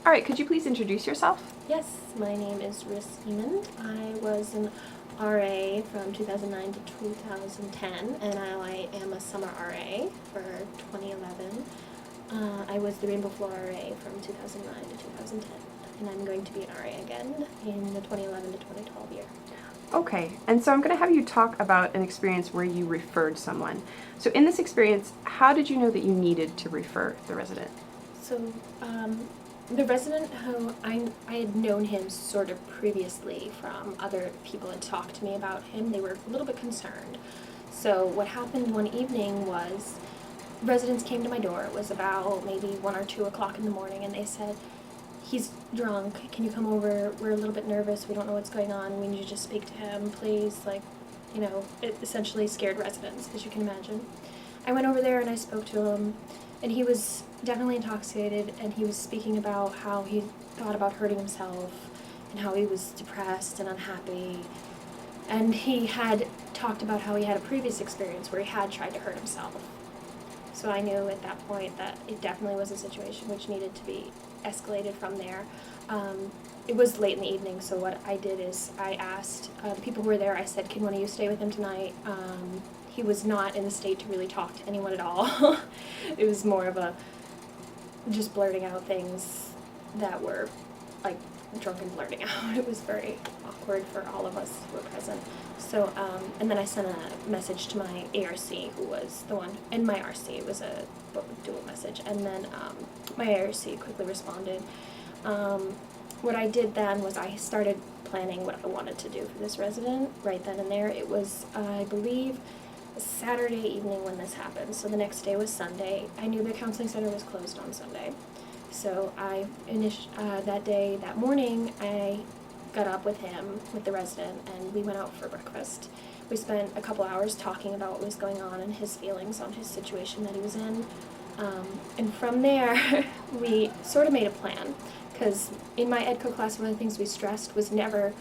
All right, could you please introduce yourself? Yes, my name is Riss Eamon. I was an RA from 2009 to 2010, and now I am a summer RA for 2011. I was the Rainbow Floor RA from 2009 to 2010, and I'm going to be an RA again in the 2011 to 2012 year. Okay, and so I'm going to have you talk about an experience where you referred someone. So in this experience, how did you know that you needed to refer the resident? So, the resident who I had known him sort of previously from other people had talked to me about him. They were a little bit concerned. So what happened one evening was residents came to my door. It was about maybe 1 or 2 o'clock in the morning, and they said, "He's drunk. Can you come over? We're a little bit nervous. We don't know what's going on. We need you to speak to him, please." It essentially scared residents, as you can imagine. I went over there and I spoke to him, and he was definitely intoxicated, and he was speaking about how he thought about hurting himself and how he was depressed and unhappy. And he had talked about how he had a previous experience where he had tried to hurt himself. So I knew at that point that it definitely was a situation which needed to be escalated from there. It was late in the evening, so what I did is I asked the people who were there, I said, "Can one of you stay with him tonight?" He was not in the state to really talk to anyone at all. It was more of a just blurting out things that were like drunken blurting out. It was very awkward for all of us who were present. So, and then I sent a message to my ARC, who was the one, and my RC. It was a dual message. And then my ARC quickly responded. What I did then was I started planning what I wanted to do for this resident right then and there. It was, I believe, Saturday evening when this happened. So the next day was Sunday. I knew the counseling center was closed on Sunday. So that morning, I got up with him, with the resident, and we went out for breakfast. We spent a couple hours talking about what was going on and his feelings on his situation that he was in. And from there, we sort of made a plan. Because in my EDCO class, one of the things we stressed was never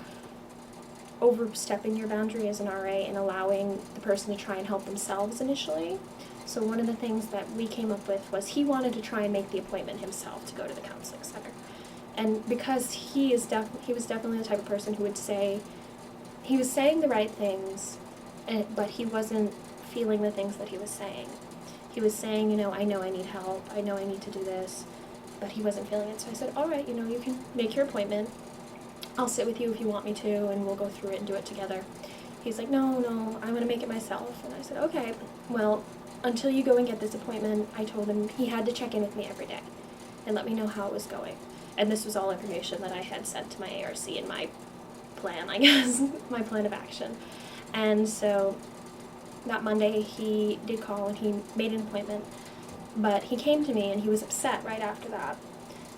overstepping your boundary as an RA and allowing the person to try and help themselves initially. So one of the things that we came up with was he wanted to try and make the appointment himself to go to the counseling center. And because he was definitely the type of person who would say, he was saying the right things, but he wasn't feeling the things that he was saying. He was saying, I know I need help, I know I need to do this, but he wasn't feeling it. So I said, all right, you can make your appointment. I'll sit with you if you want me to, and we'll go through it and do it together. He's like, no, I'm going to make it myself. And I said, okay, well, until you go and get this appointment, I told him he had to check in with me every day and let me know how it was going. And this was all information that I had sent to my ARC in my plan, I guess, my plan of action. And so that Monday he did call and he made an appointment, but he came to me and he was upset right after that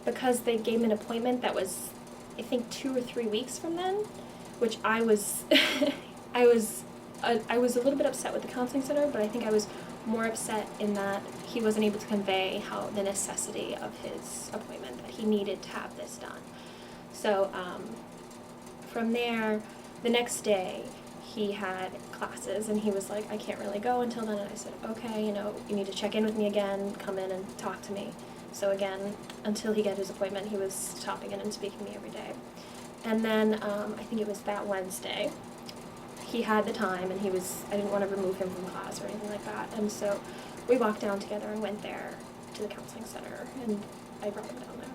because they gave him an appointment that was, I think, 2 or 3 weeks from then, which I was I was a little bit upset with the counseling center, but I think I was more upset in that he wasn't able to convey how the necessity of his appointment, that he needed to have this done. So from there, the next day, he had classes, and he was like, I can't really go until then, and I said, okay, you need to check in with me again, come in and talk to me. So again, until he got his appointment, he was stopping in and speaking to me every day. And then I think it was that Wednesday, he had the time, and I didn't want to remove him from class or anything like that. And so we walked down together and went there to the counseling center, and I brought him down there.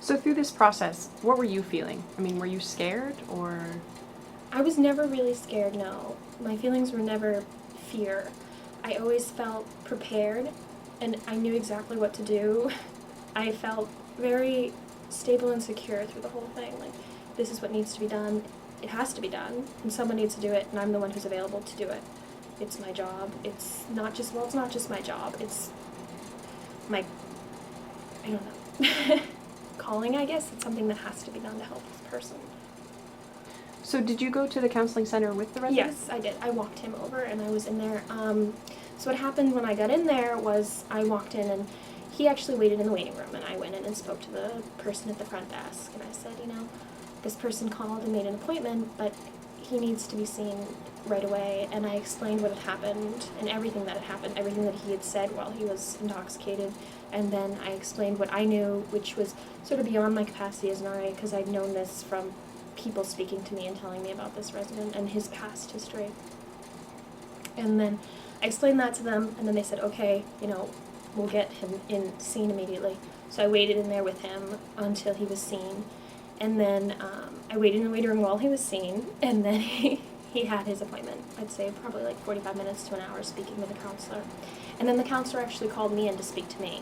So through this process, what were you feeling? I mean, were you scared or? I was never really scared, no. My feelings were never fear. I always felt prepared, and I knew exactly what to do. I felt very stable and secure through the whole thing. Like, this is what needs to be done. It has to be done, and someone needs to do it, and I'm the one who's available to do it. It's my job. It's not just my job. It's my, I don't know, calling, I guess. It's something that has to be done to help this person. So did you go to the counseling center with the resident? Yes, I did. I walked him over, and I was in there. So what happened when I got in there was I walked in, and he actually waited in the waiting room, and I went in and spoke to the person at the front desk, and I said, this person called and made an appointment, but he needs to be seen right away, and I explained what had happened and everything that had happened, everything that he had said while he was intoxicated, and then I explained what I knew, which was sort of beyond my capacity as an RA, because I'd known this from people speaking to me and telling me about this resident and his past history. And then I explained that to them, and then they said, okay, we'll get him seen immediately. So I waited in there with him until he was seen, and then I waited in the waiting room while he was seen, and then he had his appointment. I'd say probably like 45 minutes to an hour speaking with a counselor. And then the counselor actually called me in to speak to me.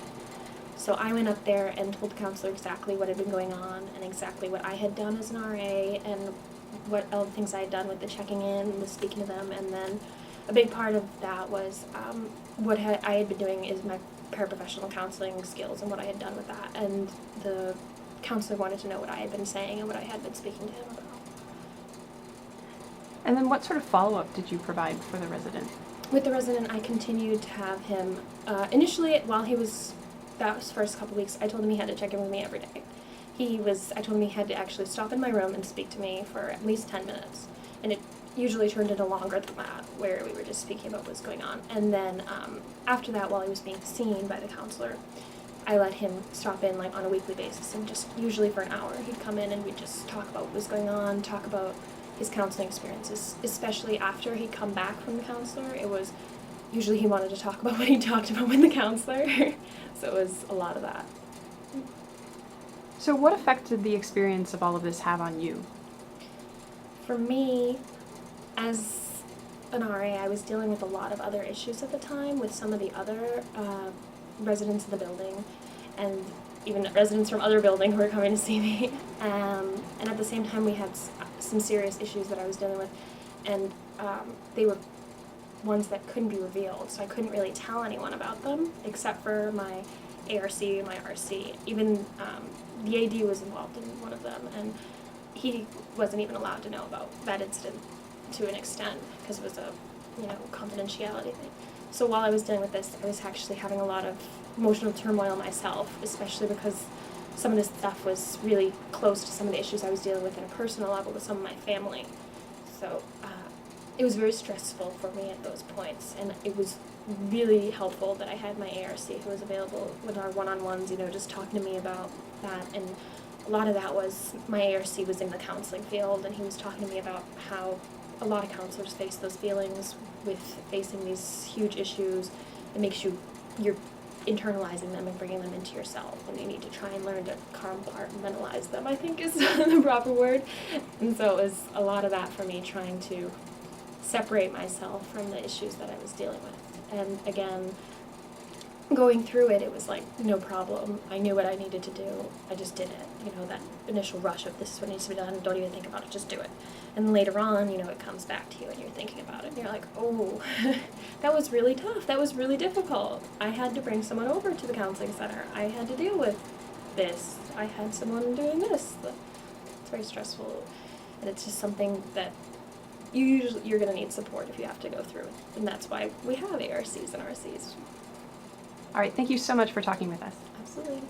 So I went up there and told the counselor exactly what had been going on and exactly what I had done as an RA and what all the things I had done with the checking in and the speaking to them. And then a big part of that was what I had been doing is my paraprofessional counseling skills and what I had done with that. And the counselor wanted to know what I had been saying and what I had been speaking to him about. And then what sort of follow-up did you provide for the resident? With the resident, I continued to have him, initially while he was, that was first couple weeks, I told him he had to check in with me every day. I told him he had to actually stop in my room and speak to me for at least 10 minutes. And it usually turned into longer than that, where we were just speaking about what's going on. And then after that, while he was being seen by the counselor, I let him stop in like on a weekly basis, and just usually for an hour he'd come in and we'd just talk about what was going on, talk about his counseling experiences, especially after he'd come back from the counselor. It was usually he wanted to talk about what he talked about with the counselor. So it was a lot of that. So what effect did the experience of all of this have on you? For me, as an RA, I was dealing with a lot of other issues at the time with some of the other residents of the building, and even residents from other buildings who were coming to see me. And at the same time, we had some serious issues that I was dealing with, and they were ones that couldn't be revealed, so I couldn't really tell anyone about them except for my ARC, my RC. Even the AD was involved in one of them, and he wasn't even allowed to know about that incident to an extent because it was a confidentiality thing. So while I was dealing with this, I was actually having a lot of emotional turmoil myself, especially because some of this stuff was really close to some of the issues I was dealing with in a personal level with some of my family. So it was very stressful for me at those points, and it was really helpful that I had my ARC who was available with our one-on-ones, just talking to me about that. And a lot of that was my ARC was in the counseling field, and he was talking to me about how a lot of counselors face those feelings with facing these huge issues. It makes you're internalizing them and bringing them into yourself, and you need to try and learn to compartmentalize them, I think is the proper word. And so it was a lot of that for me, trying to separate myself from the issues that I was dealing with. And again, going through it, it was like no problem. I knew what I needed to do. I just did it. That initial rush of this is what needs to be done, don't even think about it, just do it. And then later on, it comes back to you and you're thinking about it and you're like, oh, that was really tough. That was really difficult. I had to bring someone over to the counseling center. I had to deal with this. I had someone doing this. It's very stressful. And it's just something that you're going to need support if you have to go through it. And that's why we have ARCs and RCs. All right, thank you so much for talking with us. Absolutely.